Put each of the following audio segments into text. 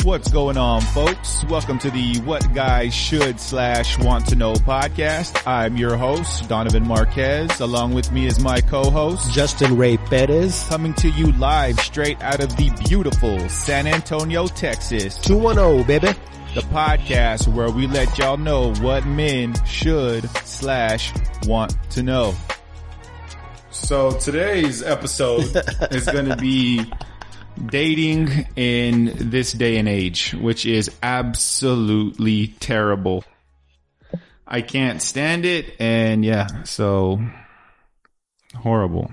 What's going on, folks? Welcome to the What Guys Should / Want to Know podcast. I'm your host, Donovan Marquez. Along with me is my co-host, Justin Ray Perez. Coming to you live straight out of the beautiful San Antonio, Texas. 210, baby. The podcast where we let y'all know what men should / want to know. So today's episode is going to be dating in this day and age, which is absolutely terrible. I can't stand it, and yeah, so horrible.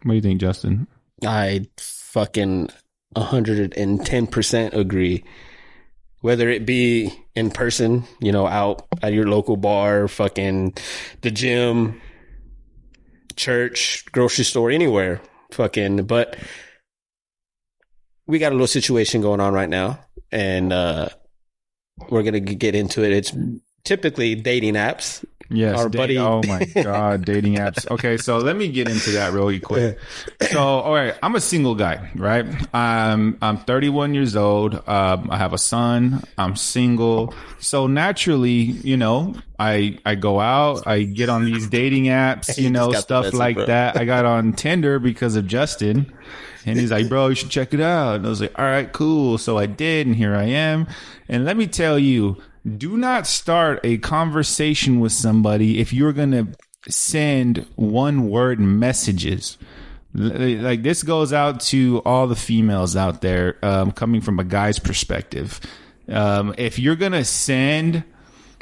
What do you think, Justin? I fucking 110% agree. Whether it be in person, you know, out at your local bar, fucking the gym, church, grocery store, anywhere, fucking, but we got a little situation going on right now, and we're going to get into it. It's typically dating apps. Yes. Our buddy. Oh my God. Dating apps. Okay. So let me get into that really quick. So, all right. I'm a single guy, right? I'm 31 years old. I have a son. I'm single. So naturally, you know, I go out, I get on these dating apps, you know, stuff like that. I got on Tinder because of Justin. And he's like, bro, you should check it out. And I was like, all right, cool. So I did, and here I am. And let me tell you, do not start a conversation with somebody if you're going to send one-word messages. Like, this goes out to all the females out there, coming from a guy's perspective. If you're going to send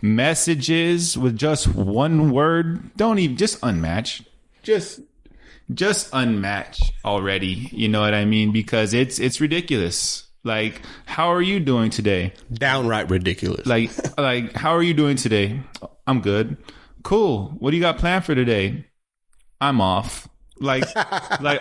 messages with just one word, don't even, just unmatch. Just unmatch already. You know what I mean? Because it's ridiculous. Like, how are you doing today? Downright ridiculous. Like, how are you doing today? I'm good. Cool. What do you got planned for today? I'm off. Like,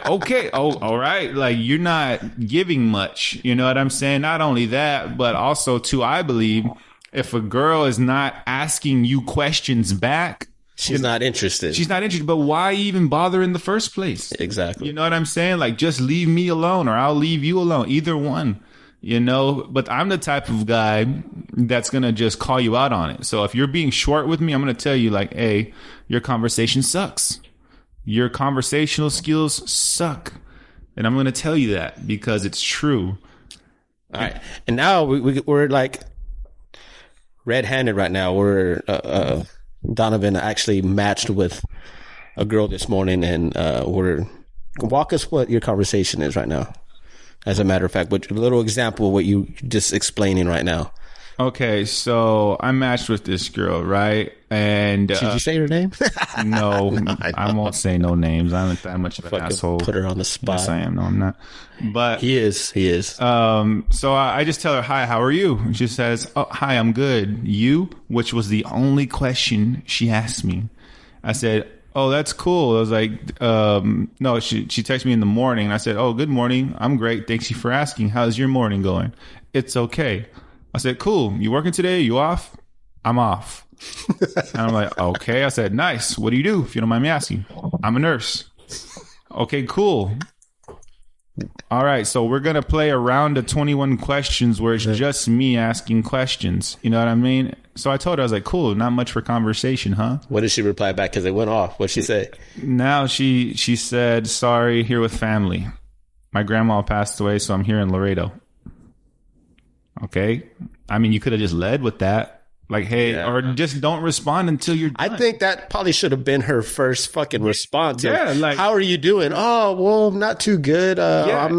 okay. Oh, all right. Like, you're not giving much. You know what I'm saying? Not only that, but also too, I believe if a girl is not asking you questions back, she's not interested. She's not interested. But why even bother in the first place? Exactly. You know what I'm saying? Like, just leave me alone, or I'll leave you alone. Either one. You know, but I'm the type of guy that's going to just call you out on it. So if you're being short with me, I'm going to tell you, like, hey, your conversation sucks. Your conversational skills suck. And I'm going to tell you that because it's true. All right. And now we're like red-handed right now. We're Donovan actually matched with a girl this morning, and walk us what your conversation is right now. As a matter of fact, but a little example of what you just explaining right now. Okay, so I matched with this girl, right? And did you say her name? No, I won't say no names. I'm not that much of an asshole. Put her on the spot. Yes, I am. No, I'm not. But he is. So I just tell her, "Hi, how are you?" And she says, "Oh, hi, I'm good. You?" Which was the only question she asked me. I said, "Oh, that's cool." I was like, no, she texted me in the morning. And I said, "Oh, good morning. I'm great. Thanks you for asking. How's your morning going?" "It's okay." I said, "Cool. You working today? You off?" "I'm off." And I'm like, "Okay." I said, "Nice. What do you do, if you don't mind me asking?" "I'm a nurse." "Okay, cool. All right. So we're going to play a round of 21 questions where it's just me asking questions. You know what I mean?" So I told her, I was like, "Cool. Not much for conversation, huh?" What did she reply back? Because it went off. What'd she say? Now she said, "Sorry, here with family. My grandma passed away, so I'm here in Laredo." Okay. I mean, you could have just led with that. Like, hey, yeah. Or just don't respond until you're done. I think that probably should have been her first fucking response. Yeah, like, how are you doing? "Oh, well, not too good. Yeah, I'm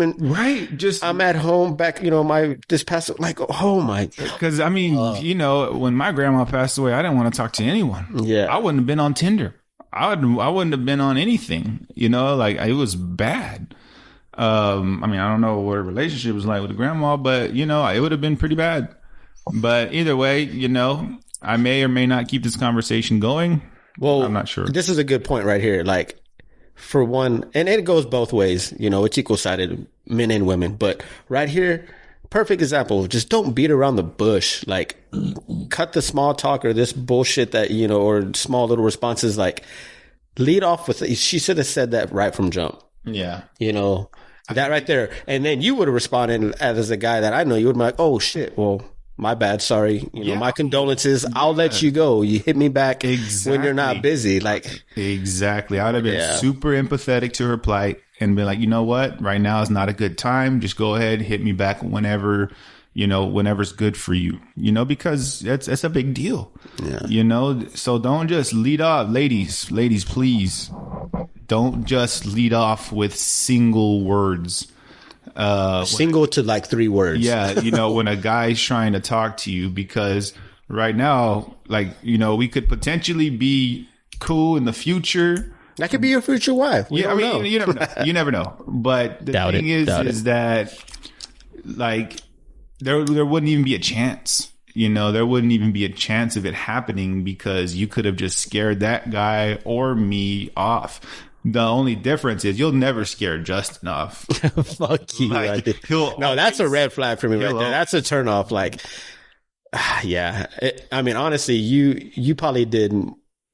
I'm at home back, you know, this past, like, oh my. Because, I mean, you know, when my grandma passed away, I didn't want to talk to anyone. Yeah. I wouldn't have been on Tinder. I wouldn't have been on anything, you know, like, it was bad. I mean, I don't know what her relationship was like with the grandma, but, you know, it would have been pretty bad. But either way, you know, I may or may not keep this conversation going. Well, I'm not sure. This is a good point right here. Like, for one, and it goes both ways, you know, it's equal-sided, men and women. But right here, perfect example. Just don't beat around the bush. Like, cut the small talk or this bullshit that, you know, or small little responses. Like, lead off with, she should have said that right from jump. Yeah. You know, That right there. And then you would have responded as a guy that I know. You would be like, oh, shit. Well, my bad. Sorry. You know, my condolences. I'll let you go. You hit me back when you're not busy. Like, exactly. I would have been super empathetic to her plight and been like, you know what? Right now is not a good time. Just go ahead, hit me back whenever, you know, whenever's good for you, you know, because it's a big deal, you know, so don't just lead off. Ladies, please don't just lead off with single words. Single to like 3 words. Yeah. You know, when a guy's trying to talk to you, because right now, like, you know, we could potentially be cool in the future. That could be your future wife. I mean, know. You never know. You never know. But the thing is that like there wouldn't even be a chance. You know, there wouldn't even be a chance of it happening because you could have just scared that guy or me off. The only difference is you'll never scare Justin off. Fuck you. Like, no, that's a red flag for me right there. That's a turnoff. Like, yeah. I mean, honestly, you probably did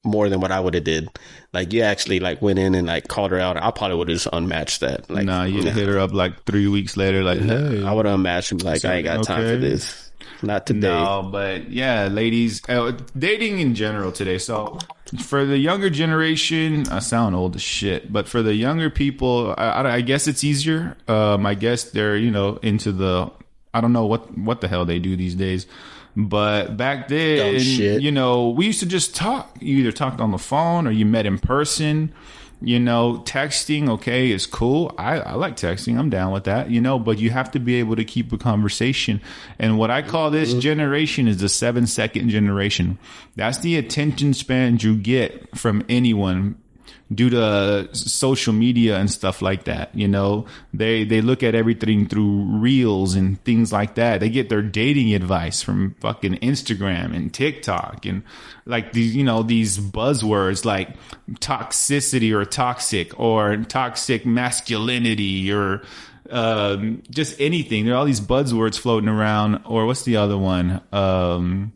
more than what I would have did. Like, you actually like went in and like called her out. I probably would have just unmatched that. Like, nah, you'd hit her up like 3 weeks later. Like, hey, I would have unmatched him. Like, I ain't got time for this. Not today. No, but yeah, ladies, dating in general today. So for the younger generation, I sound old as shit, but for the younger people, I guess it's easier. I guess they're, you know, into the, I don't know what the hell they do these days. But back then, you know, we used to just talk. You either talked on the phone or you met in person. You know, texting, okay, is cool. I like texting. I'm down with that, you know, but you have to be able to keep a conversation. And what I call this generation is the 7-second generation. That's the attention span you get from anyone due to social media and stuff like that. You know, they look at everything through reels and things like that. They get their dating advice from fucking Instagram and TikTok and like these, you know, these buzzwords like toxicity or toxic masculinity or just anything. There are all these buzzwords floating around. Or what's the other one? Entitlement.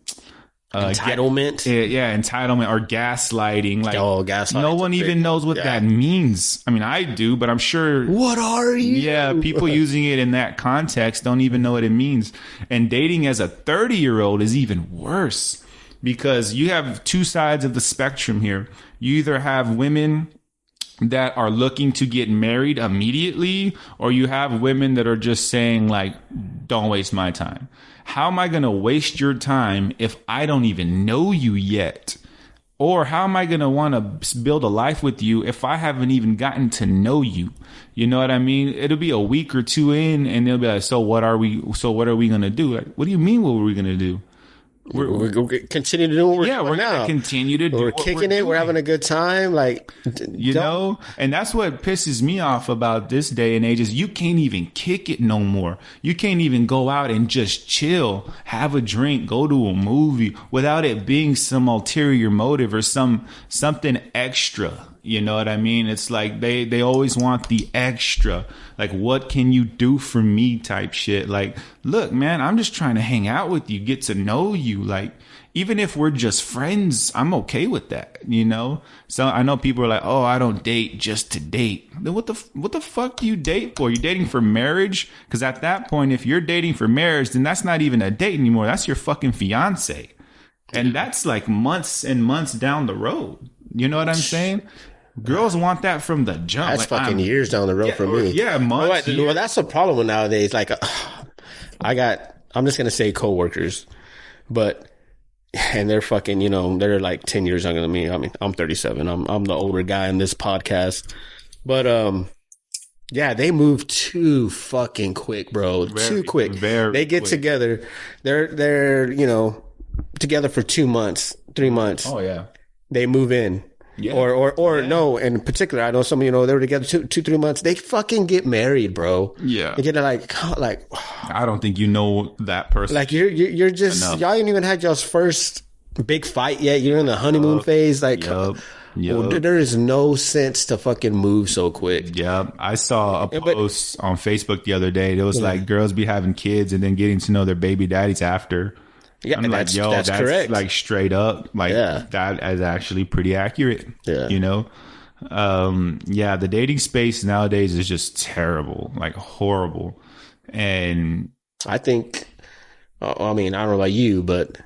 Entitlement or gaslighting. Like, gaslighting. No one even knows what that means. I mean, I do, but I'm sure. What are you? Yeah, people using it in that context don't even know what it means. And dating as a 30-year-old is even worse because you have two sides of the spectrum here. You either have women that are looking to get married immediately, or you have women that are just saying like, don't waste my time. How am I going to waste your time if I don't even know you yet? Or how am I going to want to build a life with you if I haven't even gotten to know you? You know what I mean? It'll be a week or two in and they'll be like, so what are we going to do? Like, what do you mean what are we going to do? We're going to continue to do what we're doing we're going to continue to do We're kicking it. We're having a good time. Like, you know, and that's what pisses me off about this day and age is you can't even kick it no more. You can't even go out and just chill, have a drink, go to a movie without it being some ulterior motive or something extra. You know what I mean? It's like they always want the extra. Like, what can you do for me type shit. Like, look, man, I'm just trying to hang out with you, get to know you. Like, even if we're just friends, I'm okay with that, you know? So I know people are like, oh, I don't date just to date. Then what the fuck do you date for? You're dating for marriage? Because at that point, if you're dating for marriage, then that's not even a date anymore. That's your fucking fiance. And that's like months and months down the road. You know what I'm saying? Girls want that from the jump. That's like, fucking years down the road for me. Yeah, months. Well, that's the problem with nowadays. Like, I'm just going to say coworkers, and they're fucking, you know, they're like 10 years younger than me. I mean, I'm 37. I'm the older guy in this podcast. But, yeah, they move too fucking quick, bro. Too quick. They get together. They're, you know, together for 2 months, 3 months. Oh, yeah. They move in. Yeah. Or no, in particular, I know some, you know, they were together 2-3 months. They fucking get married, bro. Yeah. They get like, I don't think you know that person. Like you're just, enough. Y'all ain't even had y'all's first big fight yet. You're in the honeymoon phase. Like, Yep. Well, there is no sense to fucking move so quick. Yeah. I saw a post on Facebook the other day. It was like girls be having kids and then getting to know their baby daddies after. Yeah, I'm like, that's correct. Like straight up, like that is actually pretty accurate. Yeah, you know. Yeah, the dating space nowadays is just terrible, like horrible. And I think, I mean, I don't know about you, but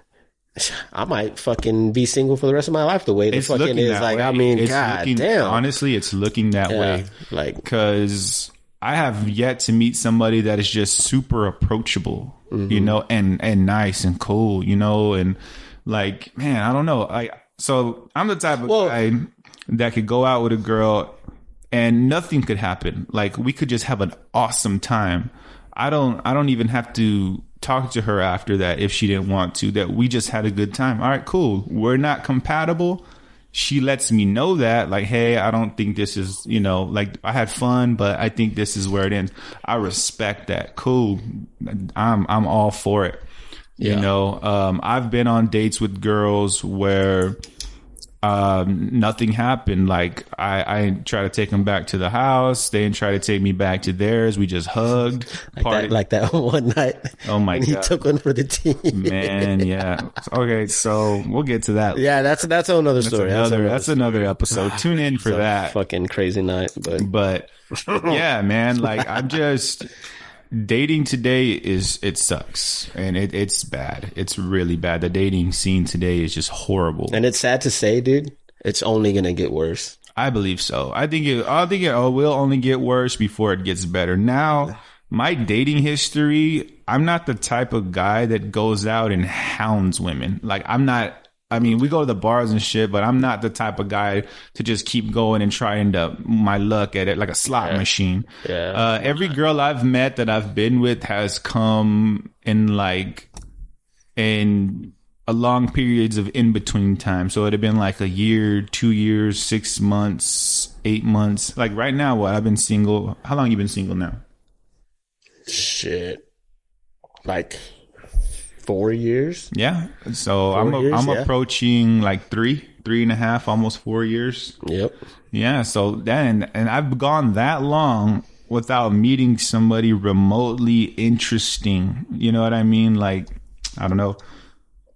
I might fucking be single for the rest of my life the way the it's fucking looking is. that Like, way. I mean, It's god looking, damn. honestly, it's looking that Yeah, way. like, Because I have yet to meet somebody that is just super approachable, you know, and nice and cool, you know, and like, man, I don't know. So I'm the type of guy that could go out with a girl and nothing could happen. Like, we could just have an awesome time. I don't even have to talk to her after that if she didn't want to, that we just had a good time. All right, cool. We're not compatible. She lets me know that, like, hey, I don't think this is, you know, like, I had fun, but I think this is where it ends. I respect that. Cool. I'm all for it. Yeah. You know, I've been on dates with girls where nothing happened. Like, I try to take them back to the house. They didn't try to take me back to theirs. We just hugged. like that one night. Oh my when he God. took one for the team. Man, yeah. Okay, so we'll get to that. Yeah, that's another story. That's another episode. Tune in for that. Fucking crazy night. But yeah, man, like, I'm just dating today it sucks, and it's bad. It's really bad. The dating scene today is just horrible. And it's sad to say, dude, it's only gonna get worse. I believe so. I think it will only get worse before it gets better. Now, my dating history, I'm not the type of guy that goes out and hounds women. Like, I'm not. I mean, we go to the bars and shit, but I'm not the type of guy to just keep going and trying to my luck at it like a slot machine. Yeah. Every girl I've met that I've been with has come in a long periods of in between time. So it'd have been like a year, 2 years, 6 months, 8 months. Like right now, I've been single. How long you been single now? Shit. Like 4 years? Yeah. So 4 years, I'm yeah. approaching like 3.5, almost 4 years. Yep. Yeah. So then, and I've gone that long without meeting somebody remotely interesting. You know what I mean? Like, I don't know.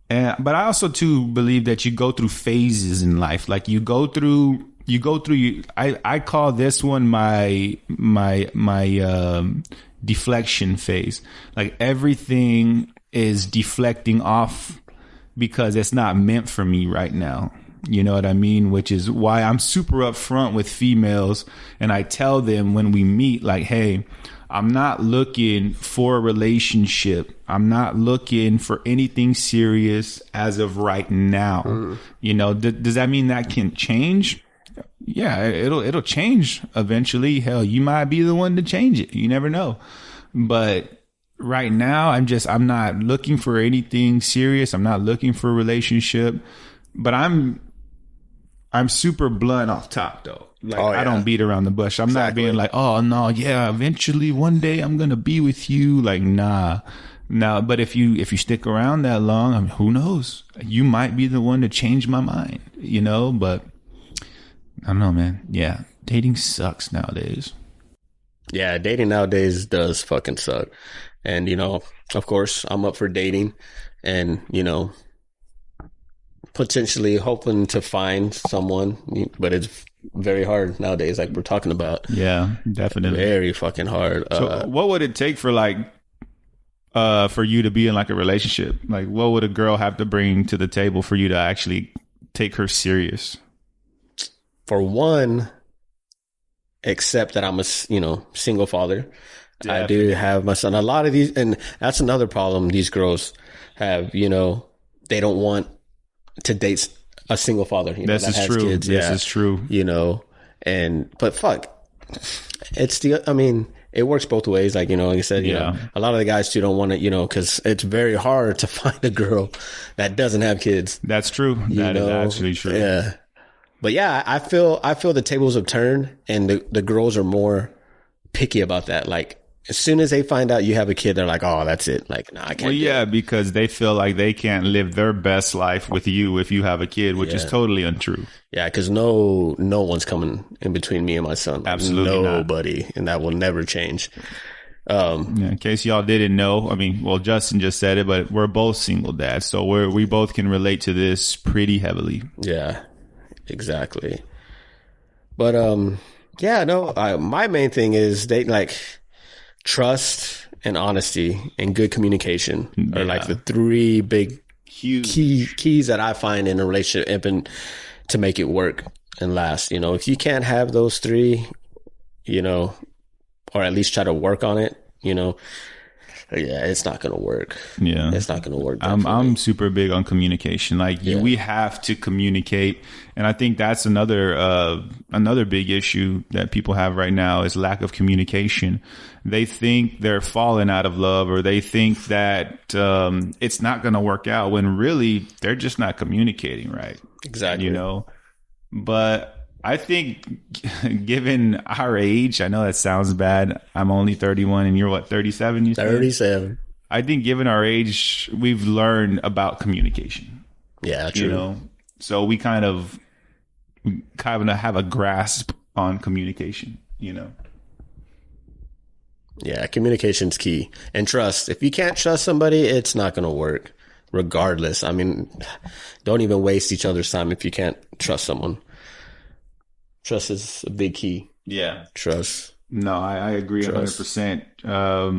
But I also too believe that you go through phases in life. Like you go through. I call this one my deflection phase. Like everything is deflecting off because it's not meant for me right now. You know what I mean? Which is why I'm super upfront with females, and I tell them when we meet, like, hey, I'm not looking for a relationship. I'm not looking for anything serious as of right now. You know, does that mean that can change? Yeah, it'll change eventually. Hell, you might be the one to change it. You never know. But right now, I'm not looking for anything serious. I'm not looking for a relationship. But I'm super blunt off top though. Like, I don't beat around the bush. I'm not being like, oh no, yeah, eventually one day I'm gonna be with you. Like, nah. But if you stick around that long, I mean, who knows? You might be the one to change my mind. You know, but I don't know, man. Yeah, dating sucks nowadays. Yeah, dating nowadays does fucking suck. And, you know, of course, I'm up for dating and, you know, potentially hoping to find someone, but it's very hard nowadays, like we're talking about. Yeah, definitely. Very fucking hard. So what would it take for for you to be in like a relationship? Like, what would a girl have to bring to the table for you to actually take her serious? For one, accept that I'm a, you know, single father. Definitely. I do have my son. A lot of these, and that's another problem these girls have, you know, they don't want to date a single father. You know, This that is has true. kids. This Yeah. is true. You know, but fuck, I mean, it works both ways. Like, you know, like I said, you know, a lot of the guys too don't want to, you know, cause it's very hard to find a girl that doesn't have kids. That's true. That is actually true. Yeah. But yeah, I feel the tables have turned and the girls are more picky about that. Like, as soon as they find out you have a kid, they're like, oh, that's it. Like, nah, I can't. Well, yeah, because they feel like they can't live their best life with you if you have a kid, which is totally untrue. Yeah, because no one's coming in between me and my son. Like, Absolutely nobody, and that will never change. Yeah, in case y'all didn't know, I mean, well, Justin just said it, but we're both single dads, so we both can relate to this pretty heavily. Yeah, exactly. But yeah, no. My main thing is like trust and honesty and good communication are like the three big keys that I find in a relationship and to make it work and last. You know, if you can't have those three, you know, or at least try to work on it, you know, yeah, it's not going to work. Yeah. It's not going to work. I'm super big on communication. Like we have to communicate. And I think that's another big issue that people have right now is lack of communication. They think they're falling out of love, or they think that it's not going to work out when really they're just not communicating right. Exactly. You know, but I think given our age, I know that sounds bad. I'm only 31 and you're what, 37? You said? 37. I think given our age, we've learned about communication. Yeah, true. You know, so we kind of have a grasp on communication, you know. Yeah, communication's key. And trust. If you can't trust somebody, it's not going to work regardless. I mean, don't even waste each other's time if you can't trust someone. Trust is a big key. Yeah. Trust. No, I agree 100%. I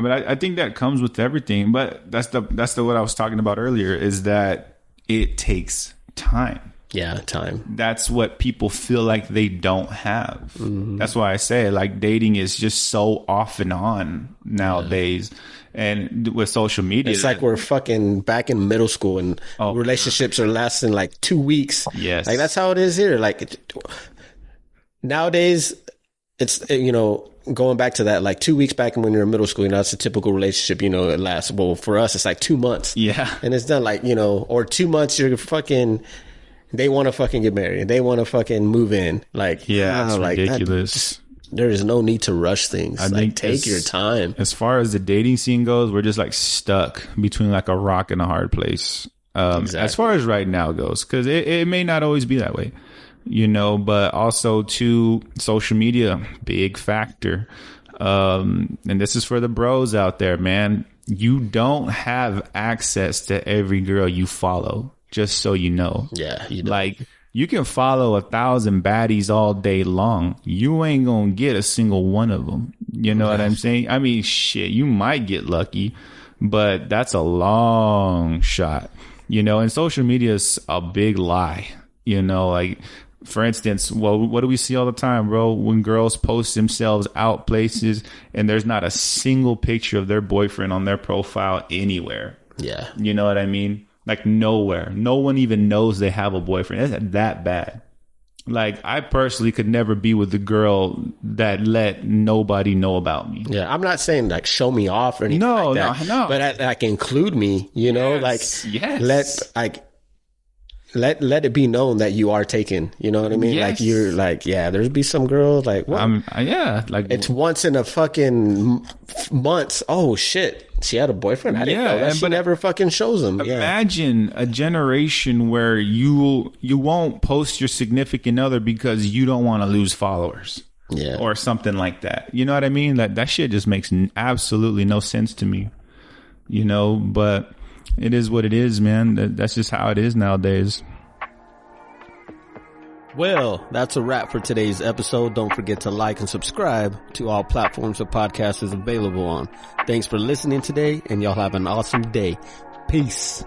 mean, I think that comes with everything, but that's what I was talking about earlier is that it takes time. Yeah, time. That's what people feel like they don't have. Mm-hmm. That's why I say like dating is just so off and on nowadays. Yeah. And with social media, it's like we're fucking back in middle school and relationships are lasting like 2 weeks. Yes. Like that's how it is here. Like nowadays it's, you know, going back to that, like 2 weeks back when you're in middle school, you know, it's a typical relationship, you know, it lasts. Well, for us, it's like 2 months. Yeah. And it's done like, you know, or 2 months, you're fucking, they want to fucking get married. They want to fucking move in. Like, yeah, it's like ridiculous. There is no need to rush things. I think take your time. As far as the dating scene goes, we're just like stuck between like a rock and a hard place. Exactly. As far as right now goes, because it may not always be that way, you know, but also to social media, big factor. And this is for the bros out there, man. You don't have access to every girl you follow, just so you know. Yeah. You don't. Like, you can follow 1,000 baddies all day long. You ain't gonna get a single one of them. You know what I'm saying? I mean, shit, you might get lucky, but that's a long shot. You know, and social media is a big lie. You know, like, for instance, well, what do we see all the time, bro? When girls post themselves out places and there's not a single picture of their boyfriend on their profile anywhere. Yeah. You know what I mean? Like nowhere. No one even knows they have a boyfriend. It's that bad. Like I personally could never be with the girl that let nobody know about me. Yeah, I'm not saying like show me off or anything like that. No. But like include me, you know, like let it be known that you are taken. You know what I mean? Yes. Like you're like, yeah, there's be some girls like, what? Like it's once in a fucking months. Oh shit. She had a boyfriend. I didn't know that. She never fucking shows them. Imagine a generation where you won't post your significant other because you don't want to lose followers. Yeah. Or something like that. You know what I mean? That shit just makes absolutely no sense to me. You know, but it is what it is, man. That's just how it is nowadays. Well, that's a wrap for today's episode. Don't forget to like and subscribe to all platforms the podcast is available on. Thanks for listening today, and y'all have an awesome day. Peace.